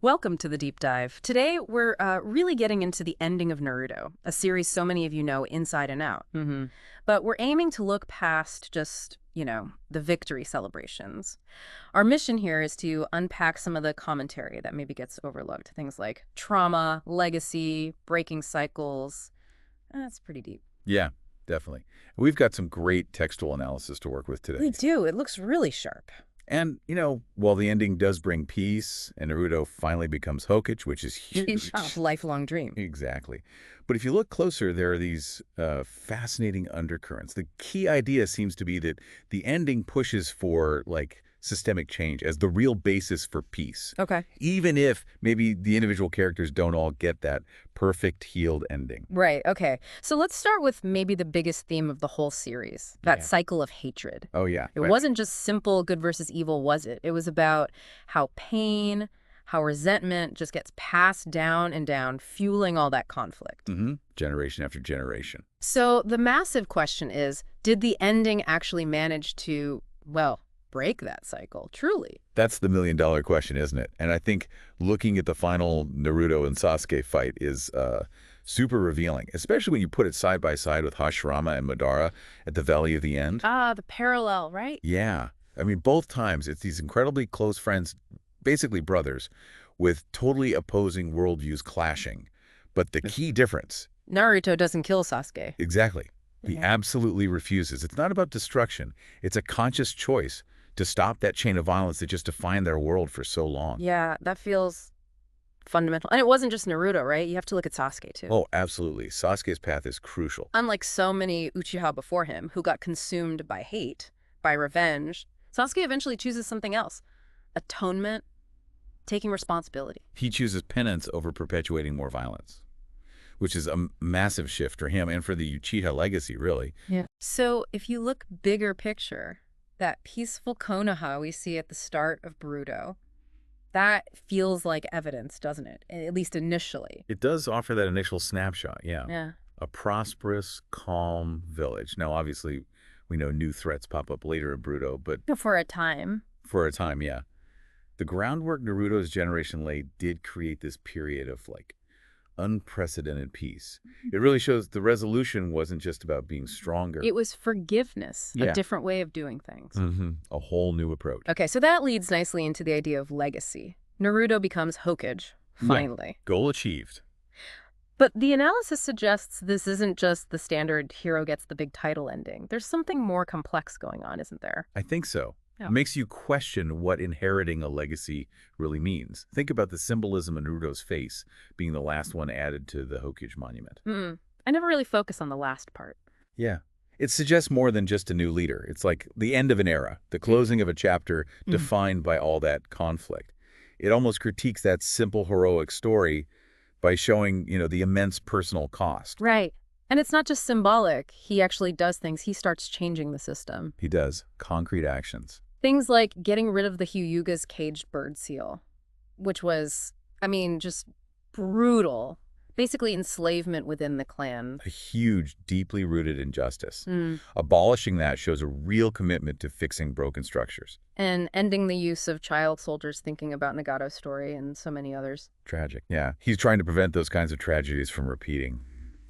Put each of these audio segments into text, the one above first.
Welcome to the deep dive. Today, we're really getting into the ending of Naruto, a series so many of you know inside and out. But we're aiming to look past just, the victory celebrations. Our mission here is to unpack some of the commentary that maybe gets overlooked. Things like trauma, legacy, breaking cycles. That's pretty deep. Yeah, definitely. We've got some great textual analysis to work with We today. do. It looks really sharp. And, while the ending does bring peace and Naruto finally becomes Hokage, which is huge. Lifelong dream. Exactly. But if you look closer, there are these fascinating undercurrents. The key idea seems to be that the ending pushes for, systemic change as the real basis for peace. Okay. Even if maybe the individual characters don't all get that perfect healed ending. Right. Okay. So let's start with maybe the biggest theme of the whole series, that Yeah. cycle of hatred. Oh, yeah. It wasn't just simple good versus evil, was it? It was about how pain, how resentment just gets passed down and down, fueling all that conflict. Generation after generation. So the massive question is, did the ending actually manage to, well, break that cycle, truly? That's the million-dollar question, isn't it? And I think looking at the final Naruto and Sasuke fight is super revealing, especially when you put it side by side with Hashirama and Madara at the Valley of the End. Ah, the parallel, right? Yeah. I mean, both times it's these incredibly close friends, basically brothers, with totally opposing worldviews clashing. But the key difference, Naruto doesn't kill Sasuke. exactly, he Yeah. absolutely refuses. It's not about destruction. It's a conscious choice to stop that chain of violence that just defined their world for so long. Yeah, that feels fundamental. And it wasn't just Naruto, right? You have to look at Sasuke, too. Oh, absolutely. Sasuke's path is crucial. Unlike so many Uchiha before him who got consumed by hate, by revenge, Sasuke eventually chooses something else. Atonement, taking responsibility. He chooses penance over perpetuating more violence, which is a massive shift for him and for the Uchiha legacy, really. Yeah. So if you look bigger picture, that peaceful Konoha we see at the start of Boruto, that feels like evidence, doesn't it? At least initially. It does offer that initial snapshot, yeah. Yeah. A prosperous, calm village. Now, obviously, we know new threats pop up later in Boruto, but For a time. for a time, yeah. The groundwork Naruto's generation laid did create this period of, unprecedented peace. It really shows the resolution wasn't just about being stronger. It was forgiveness, a Yeah. different way of doing things. A whole new approach. Okay, so that leads nicely into the idea of legacy. Naruto becomes Hokage, finally. Goal achieved. But the analysis suggests this isn't just the standard hero gets the big title ending. There's something more complex going on, isn't there? I think so. Yeah. It makes you question what inheriting a legacy really means. Think about the symbolism in Naruto's face being the last one added to the Hokage monument. I never really focus on the last part. Yeah. It suggests more than just a new leader. It's like the end of an era, the closing of a chapter defined by all that conflict. It almost critiques that simple heroic story by showing, the immense personal cost. Right. And it's not just symbolic. He actually does things. He starts changing the system. He does. Concrete actions. Things like getting rid of the Hyuga's caged bird seal, which was, just brutal. Basically enslavement within the clan. A huge, deeply rooted injustice. Abolishing that shows a real commitment to fixing broken structures. And ending the use of child soldiers thinking about Nagato's story and so many others. Tragic. Yeah. He's trying to prevent those kinds of tragedies from repeating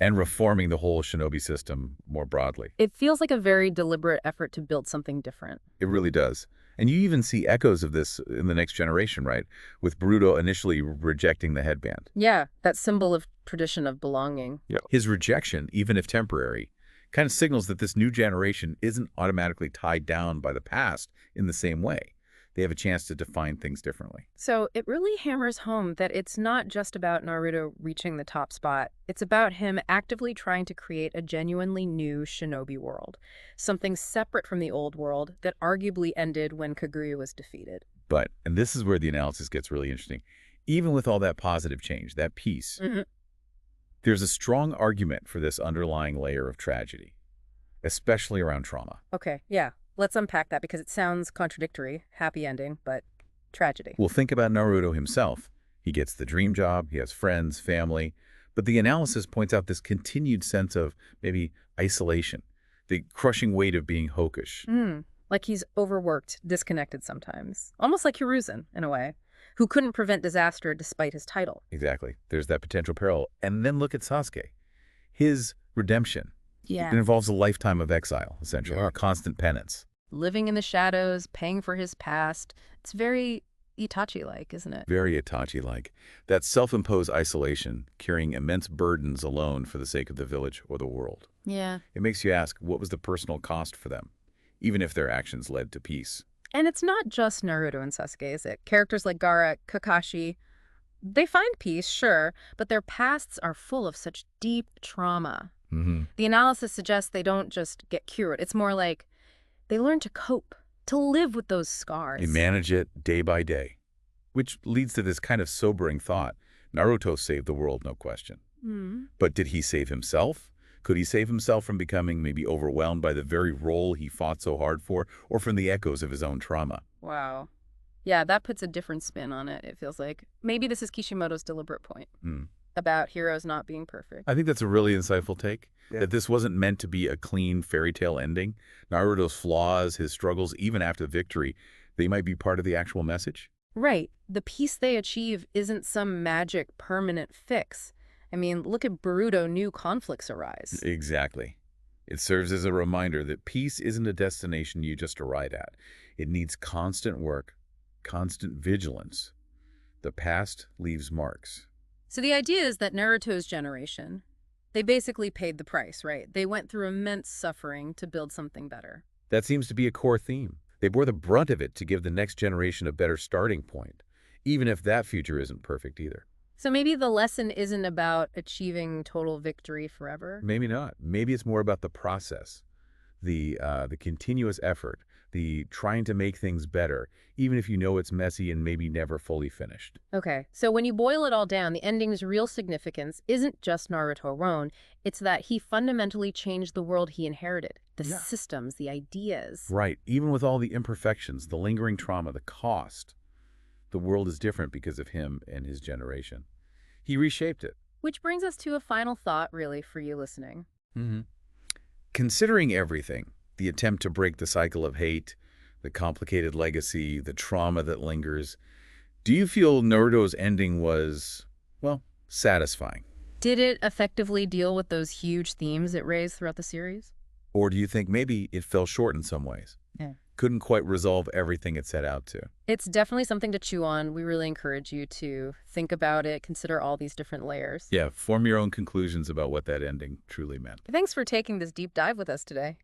and reforming the whole shinobi system more broadly. It feels like a very deliberate effort to build something different. It really does. And you even see echoes of this in the next generation, right? With Boruto initially rejecting the headband. Yeah, that symbol of tradition of belonging. His rejection, even if temporary, kind of signals that this new generation isn't automatically tied down by the past in the same way. They have a chance to define things differently. So it really hammers home that it's not just about Naruto reaching the top spot. It's about him actively trying to create a genuinely new shinobi world, something separate from the old world that arguably ended when Kaguya was defeated. But, and this is where the analysis gets really interesting, even with all that positive change, that peace, there's a strong argument for this underlying layer of tragedy, especially around trauma. Okay, yeah. Let's unpack that because it sounds contradictory. Happy ending, but tragedy. Well, think about Naruto himself. He gets the dream job, he has friends, family, but the analysis points out this continued sense of maybe isolation, the crushing weight of being Hokage. Like he's overworked, disconnected sometimes. Almost like Hiruzen, in a way. who couldn't prevent disaster despite his title. Exactly. There's that potential peril. And then look at Sasuke. His redemption. It Yeah. involves a lifetime of exile, essentially, Yeah. constant penance. Living in the shadows, paying for his past. It's very Itachi-like, isn't it? Very Itachi-like. That self-imposed isolation, carrying immense burdens alone for the sake of the village or the world. Yeah. It makes you ask, what was the personal cost for them, even if their actions led to peace? And it's not just Naruto and Sasuke, is it? Characters like Gaara, Kakashi, they find peace, sure, but their pasts are full of such deep trauma. The analysis suggests they don't just get cured. It's more like they learn to cope, to live with those scars. They manage it day by day, which leads to this kind of sobering thought. Naruto saved the world, no question. But did he save himself? Could he save himself from becoming maybe overwhelmed by the very role he fought so hard for, or from the echoes of his own trauma? Wow. Yeah, that puts a different spin on it, it feels like. Maybe this is Kishimoto's deliberate point about heroes not being perfect. I think that's a really insightful take, Yeah. that this wasn't meant to be a clean fairy tale ending. Naruto's flaws, his struggles, even after victory, they might be part of the actual message. Right. The peace they achieve isn't some magic permanent fix. I mean, look at Boruto, new conflicts arise. Exactly. It serves as a reminder that peace isn't a destination you just arrive at. It needs constant work, constant vigilance. The past leaves marks. So the idea is that Naruto's generation, they basically paid the price, right? They went through immense suffering to build something better. That seems to be a core theme. They bore the brunt of it to give the next generation a better starting point, even if that future isn't perfect either. So maybe the lesson isn't about achieving total victory forever. Maybe not. Maybe it's more about the process, the continuous effort, the trying to make things better, even if you know it's messy and maybe never fully finished. Okay, so when you boil it all down, the ending's real significance isn't just Naruto alone. It's that he fundamentally changed the world he inherited, the Yeah. systems, the ideas. Right. Even with all the imperfections, the lingering trauma, the cost, the world is different because of him and his generation. He reshaped it. Which brings us to a final thought, really, for you listening. Considering everything, the attempt to break the cycle of hate, the complicated legacy, the trauma that lingers, do you feel Naruto's ending was, well, satisfying? Did it effectively deal with those huge themes it raised throughout the series? Or do you think maybe it fell short in some ways? Yeah. Couldn't quite resolve everything it set out to? It's definitely something to chew on. We really encourage you to think about it, consider all these different layers. Yeah, form your own conclusions about what that ending truly meant. Thanks for taking this deep dive with us today.